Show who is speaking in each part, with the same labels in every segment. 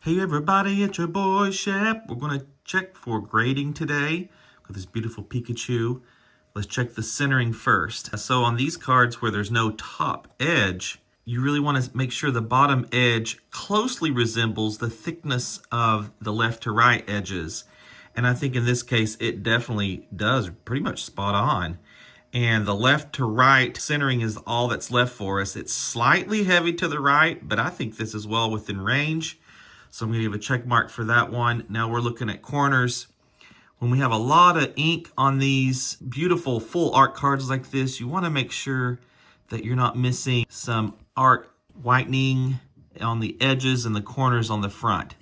Speaker 1: Hey everybody, it's your boy Shep. We're going to check for grading today with this beautiful Pikachu. Let's check the centering first. So on these cards where there's no top edge, you really want to make sure the bottom edge closely resembles the thickness of the left to right edges. And I think in this case, it definitely does, pretty much spot on. And the left to right centering is all that's left for us. It's slightly heavy to the right, but I think this is well within range. So I'm going to give a check mark for that one. Now we're looking at corners. When we have a lot of ink on these beautiful full art cards like this, you want to make sure that you're not missing some art whitening on the edges and the corners on the front.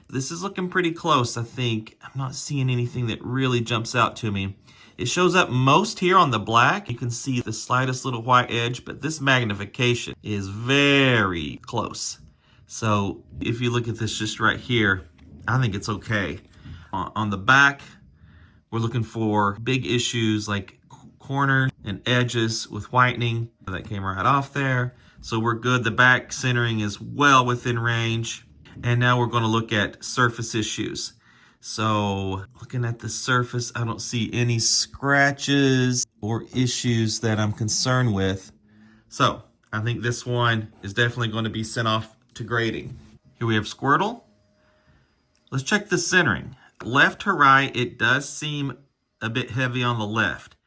Speaker 1: This is looking pretty close, I think. I'm not seeing anything that really jumps out to me. It shows up most here on the black. You can see the slightest little white edge, but this magnification is very close. So if you look at this just right here, I think it's okay. On the back, we're looking for big issues like corners and edges with whitening. That came right off there. So we're good. The back centering is well within range. And now we're going to look at surface issues. So looking at the surface, I don't see any scratches or issues that I'm concerned with. So I think this one is definitely going to be sent off to grading. Here we have Squirtle. Let's check the centering. Left to right, it does seem a bit heavy on the left.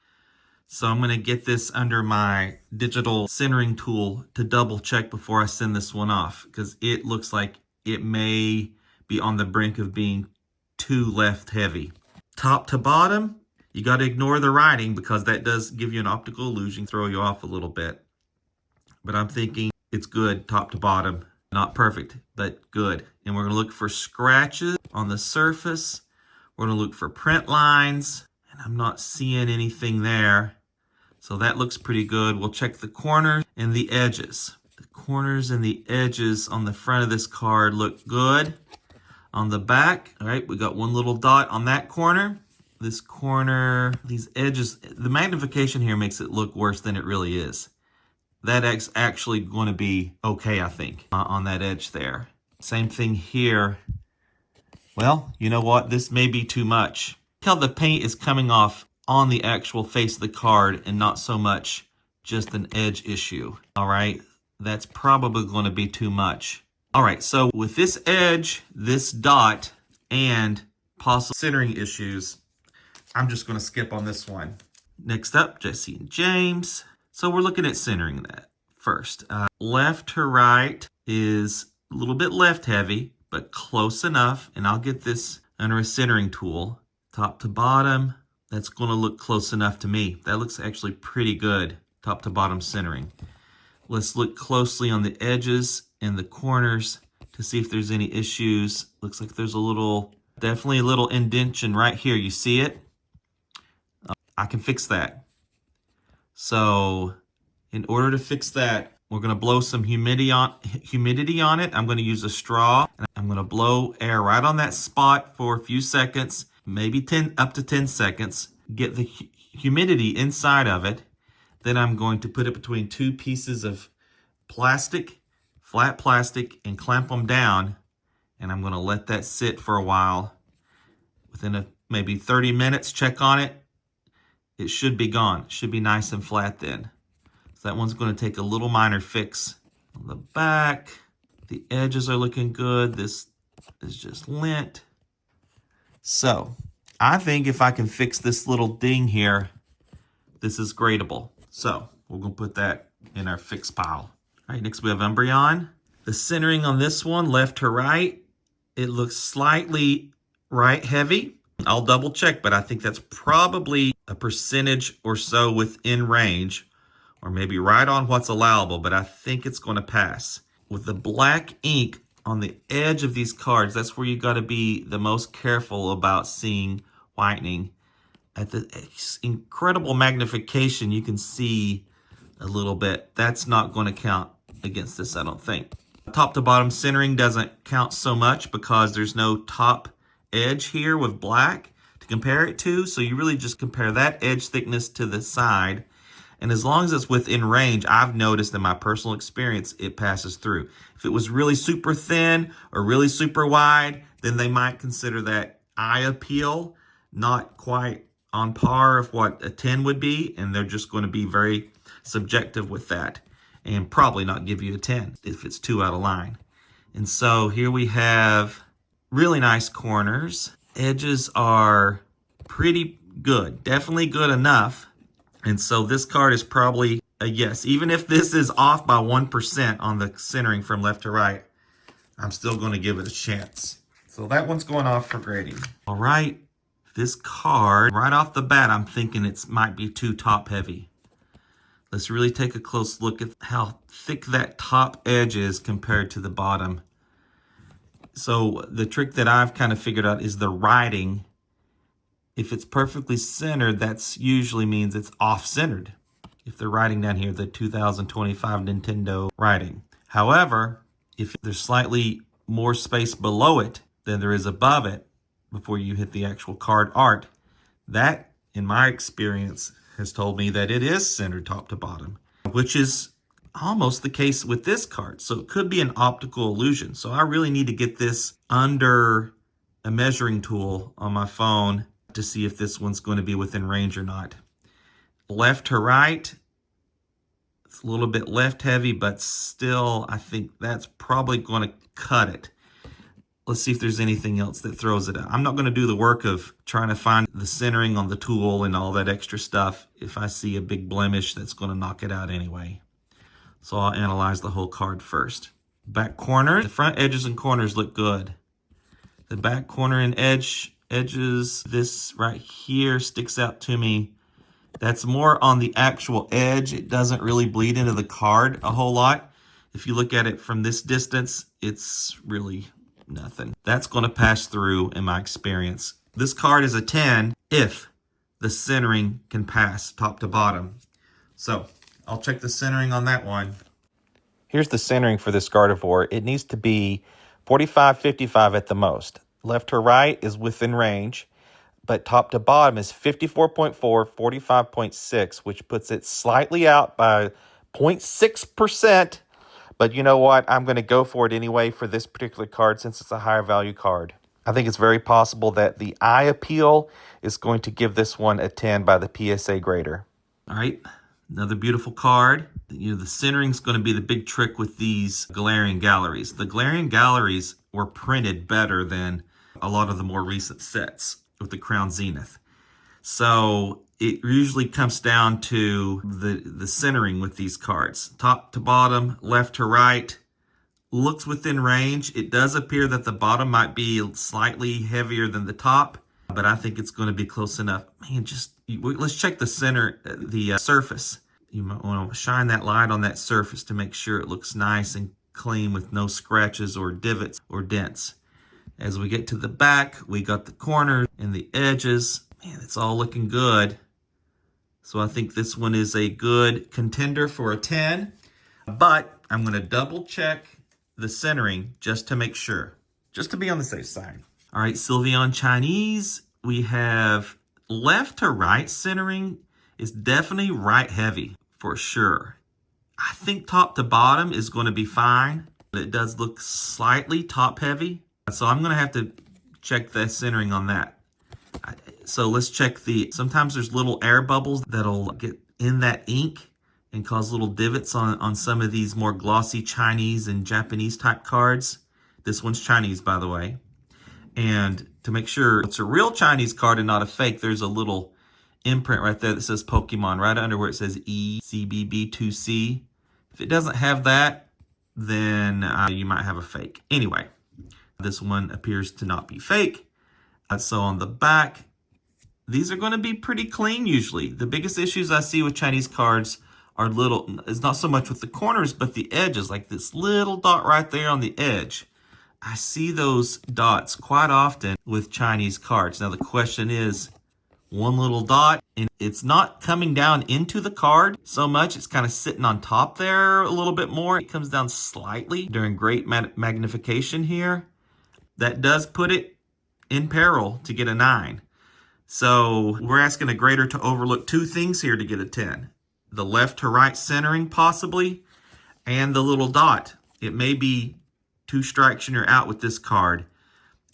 Speaker 1: So I'm going to get this under my digital centering tool to double check before I send this one off, because it looks like it may be on the brink of being too left heavy. Top to bottom, you got to ignore the writing because that does give you an optical illusion, throw you off a little bit. But I'm thinking it's good top to bottom. Not perfect, but good. And we're going to look for scratches on the surface. We're going to look for print lines, and I'm not seeing anything there. So that looks pretty good. We'll check the corners and the edges. The corners and the edges on the front of this card look good. On the back, all right, we got one little dot on that corner. This corner, these edges, the magnification here makes it look worse than it really is. That's actually going to be okay, I think, on that edge there. Same thing here. Well, you know what? This may be too much. Look how the paint is coming off on the actual face of the card and not so much just an edge issue. All right, that's probably going to be too much. All right, so with this edge, this dot, and possible centering issues, I'm just going to skip on this one. Next up, Jessie and James. So we're looking at centering that first. Left to right is a little bit left heavy, but close enough. And I'll get this under a centering tool. Top to bottom, that's going to look close enough to me. That looks actually pretty good, top to bottom centering. Let's look closely on the edges and the corners to see if there's any issues. Looks like there's definitely a little indentation right here. You see it? I can fix that. So in order to fix that, we're going to blow some humidity on it. I'm going to use a straw. And I'm going to blow air right on that spot for a few seconds, maybe up to 10 seconds. Get the humidity inside of it. Then I'm going to put it between two pieces of plastic, flat plastic, and clamp them down. And I'm going to let that sit for a while. Within maybe 30 minutes, check on it. It should be gone. It should be nice and flat then. So that one's going to take a little minor fix. On the back, the edges are looking good. This is just lint. So I think if I can fix this little ding here, this is gradable. So we're going to put that in our fix pile. All right, next we have Umbreon. The centering on this one, left to right, it looks slightly right heavy. I'll double check, but I think that's probably a percentage or so within range, or maybe right on what's allowable, but I think it's going to pass. With the black ink on the edge of these cards, that's where you got to be the most careful about seeing whitening. At the incredible magnification, you can see a little bit. That's not going to count against this, I don't think. Top to bottom centering doesn't count so much because there's no top edge here with black to compare it to. So you really just compare that edge thickness to the side And as long as it's within range, I've noticed in my personal experience, it passes through. If it was really super thin or really super wide, then they might consider that eye appeal not quite on par of what a 10 would be, and they're just going to be very subjective with that and probably not give you a 10 if it's too out of line. And so here we have really nice corners. Edges are pretty good, definitely good enough. And so this card is probably a yes. Even if this is off by 1% on the centering from left to right, I'm still going to give it a chance. So that one's going off for grading. All right, this card, right off the bat, I'm thinking it might be too top heavy. Let's really take a close look at how thick that top edge is compared to the bottom. So the trick that I've kind of figured out is the writing. If it's perfectly centered, that usually means it's off-centered. If they're writing down here, the 2025 Nintendo writing. However, if there's slightly more space below it than there is above it, before you hit the actual card art, that, in my experience, has told me that it is centered top to bottom, which is almost the case with this card. So it could be an optical illusion. So I really need to get this under a measuring tool on my phone to see if this one's going to be within range or not. Left to right, it's a little bit left heavy, but still I think that's probably going to cut it. Let's see if there's anything else that throws it out. I'm not going to do the work of trying to find the centering on the tool and all that extra stuff if I see a big blemish that's going to knock it out anyway. So I'll analyze the whole card first. Back corner, the front edges and corners look good. The back corner and edges, this right here sticks out to me. That's more on the actual edge. It doesn't really bleed into the card a whole lot. If you look at it from this distance, it's really nothing. That's going to pass through in my experience. This card is a 10 if the centering can pass top to bottom. So I'll check the centering on that one. Here's the centering for this Gardevoir. It needs to be 45-55 at the most. Left to right is within range, but top to bottom is 54.4, 45.6, which puts it slightly out by 0.6%. But you know what? I'm going to go for it anyway for this particular card since it's a higher value card. I think it's very possible that the eye appeal is going to give this one a 10 by the PSA grader. All right, another beautiful card. You know, the centering is going to be the big trick with these Gallerian galleries. The Gallerian galleries were printed better than a lot of the more recent sets with the Crown Zenith. So it usually comes down to the centering with these cards. Top to bottom, left to right, looks within range. It does appear that the bottom might be slightly heavier than the top, but I think it's going to be close enough. Man, let's check the center, the surface. You might want to shine that light on that surface to make sure it looks nice and clean with no scratches or divots or dents. As we get to the back, we got the corners and the edges. Man, it's all looking good. So I think this one is a good contender for a 10. But I'm going to double check the centering just to make sure. Just to be on the safe side. All right, Sylveon Chinese. We have left to right centering is definitely right heavy for sure. I think top to bottom is going to be fine. But it does look slightly top heavy. So I'm going to have to check the centering on that. So let's check sometimes there's little air bubbles that'll get in that ink and cause little divots on some of these more glossy Chinese and Japanese type cards. This one's Chinese, by the way. And to make sure it's a real Chinese card and not a fake, there's a little imprint right there that says Pokemon, right under where it says ECBB2C. If it doesn't have that, then you might have a fake. Anyway. This one appears to not be fake. So on the back, these are going to be pretty clean usually. The biggest issues I see with Chinese cards are it's not so much with the corners, but the edges, like this little dot right there on the edge. I see those dots quite often with Chinese cards. Now the question is, one little dot, and it's not coming down into the card so much. It's kind of sitting on top there a little bit more. It comes down slightly during great magnification here. That does put it in peril to get a 9. So we're asking a grader to overlook two things here to get a 10. the left to right centering possibly, and the little dot. It may be 2 strikes and you're out with this card.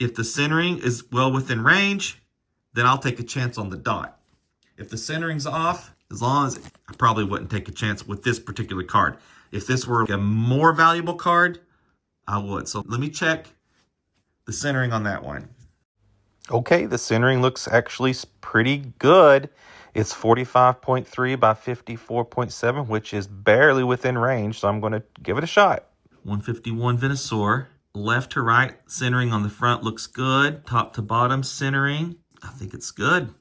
Speaker 1: If the centering is well within range, then I'll take a chance on the dot. If the centering's off, as long as I probably wouldn't take a chance with this particular card. If this were a more valuable card, I would. So let me check the centering on that one. Okay, the centering looks actually pretty good. It's 45.3 by 54.7, which is barely within range, so I'm going to give it a shot. 151 Venusaur. Left to right centering on the front looks good. Top to bottom centering, I think it's good.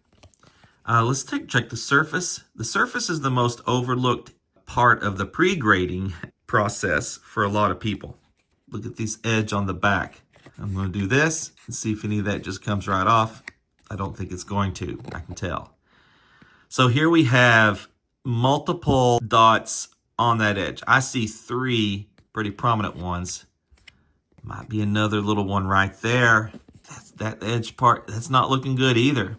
Speaker 1: Let's check the surface. The surface is the most overlooked part of the pre-grading process for a lot of people. Look at this edge on the back. I'm going to do this and see if any of that just comes right off. I don't think it's going to, I can tell. So here we have multiple dots on that edge. I see 3 pretty prominent ones. Might be another little one right there. That edge part, that's not looking good either.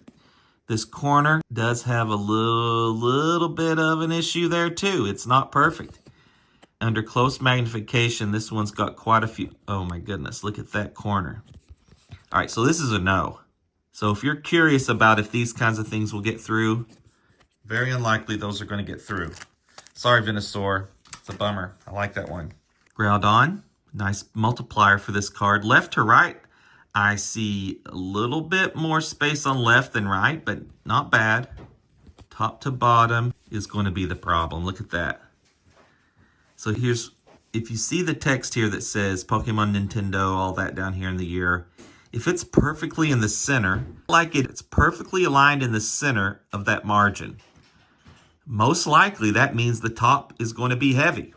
Speaker 1: This corner does have a little bit of an issue there too. It's not perfect. Under close magnification, this one's got quite a few. Oh my goodness, look at that corner. All right, so this is a no. So if you're curious about if these kinds of things will get through, very unlikely those are going to get through. Sorry, Venusaur. It's a bummer. I like that one. Groudon. Nice multiplier for this card. Left to right, I see a little bit more space on left than right, but not bad. Top to bottom is going to be the problem. Look at that. So here's, if you see the text here that says Pokemon Nintendo, all that down here in the year, if it's perfectly in the center, like it's perfectly aligned in the center of that margin, most likely that means the top is going to be heavy.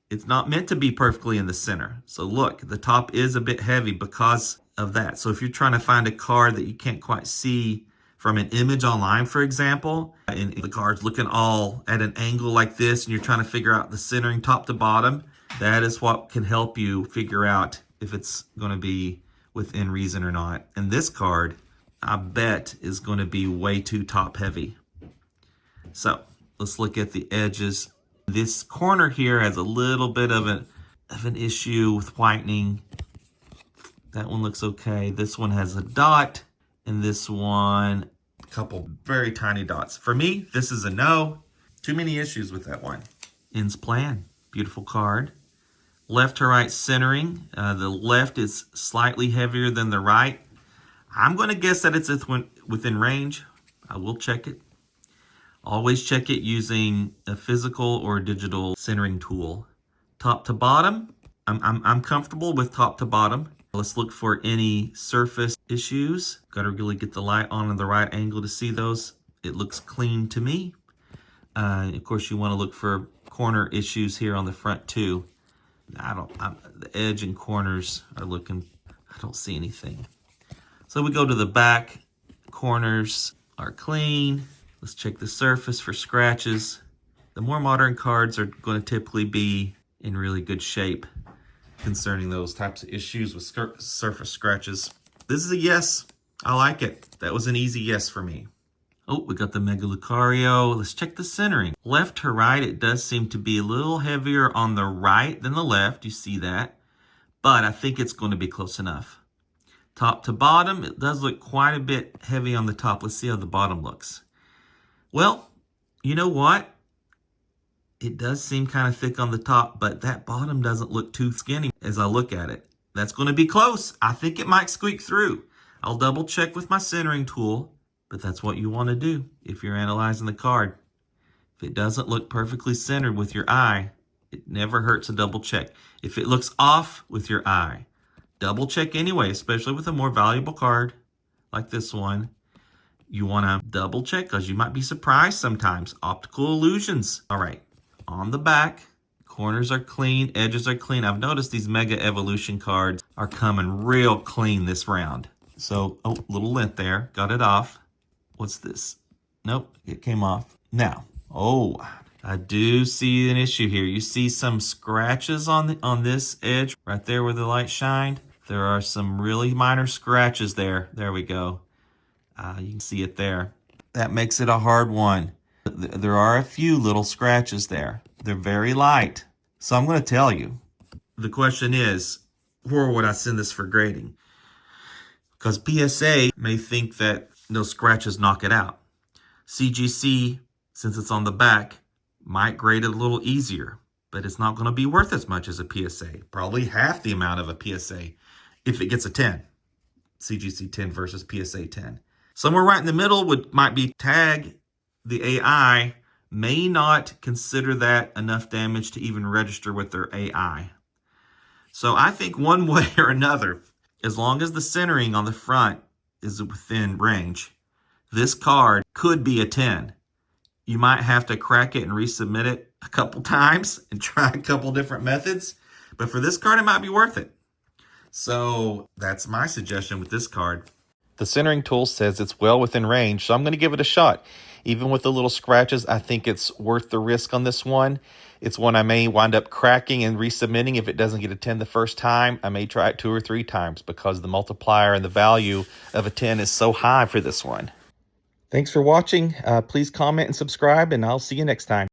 Speaker 1: It's not meant to be perfectly in the center. So look, the top is a bit heavy because of that. So if you're trying to find a card that you can't quite see from an image online, for example, and the card's looking all at an angle like this, and you're trying to figure out the centering top to bottom, that is what can help you figure out if it's going to be within reason or not. And this card, I bet, is going to be way too top heavy. So let's look at the edges. This corner here has a little bit of an issue with whitening. That one looks okay. This one has a dot, and this one, a couple very tiny dots. For me, this is a no. Too many issues with that one. Ends Plan, beautiful card. Left to right centering. The left is slightly heavier than the right. I'm going to guess that it's within range. I will check it. Always check it using a physical or digital centering tool. Top to bottom, I'm comfortable with top to bottom. Let's look for any surface issues. Got to really get the light on in the right angle to see those. It looks clean to me. Of course, you want to look for corner issues here on the front too. The edge and corners are looking, I don't see anything. So we go to the back. Corners are clean. Let's check the surface for scratches. The more modern cards are going to typically be in really good shape concerning those types of issues with surface scratches. This is a yes. I like it. That was an easy yes for me. Oh, we got the Mega Lucario. Let's check the centering. Left to right, it does seem to be a little heavier on the right than the left. You see that? But I think it's going to be close enough. Top to bottom, it does look quite a bit heavy on the top. Let's see how the bottom looks. Well, you know what? It does seem kind of thick on the top, but that bottom doesn't look too skinny as I look at it. That's going to be close. I think it might squeak through. I'll double check with my centering tool, but that's what you want to do if you're analyzing the card. If it doesn't look perfectly centered with your eye, it never hurts to double check. If it looks off with your eye, double check anyway, especially with a more valuable card like this one. You want to double check because you might be surprised sometimes. Optical illusions. All right, on the back, corners are clean, edges are clean. I've noticed these Mega Evolution cards are coming real clean this round. So, oh, little lint there. Got it off. What's this? Nope, it came off. Now, oh, I do see an issue here. You see some scratches on this edge right there where the light shined. There are some really minor scratches there. There we go. You can see it there. That makes it a hard one. There are a few little scratches there. They're very light. So I'm going to tell you. The question is, where would I send this for grading? Because PSA may think that those scratches knock it out. CGC, since it's on the back, might grade it a little easier, but it's not going to be worth as much as a PSA. Probably half the amount of a PSA if it gets a 10. CGC 10 versus PSA 10. Somewhere right in the middle might be tag. The AI may not consider that enough damage to even register with their AI. So I think one way or another, as long as the centering on the front is within range, this card could be a 10. You might have to crack it and resubmit it a couple times and try a couple different methods. But for this card, it might be worth it. So that's my suggestion with this card. The centering tool says it's well within range, so I'm going to give it a shot. Even with the little scratches, I think it's worth the risk on this one. It's one I may wind up cracking and resubmitting. If it doesn't get a 10 the first time, I may try it 2 or 3 times because the multiplier and the value of a 10 is so high for this one. Thanks for watching. Please comment and subscribe, and I'll see you next time.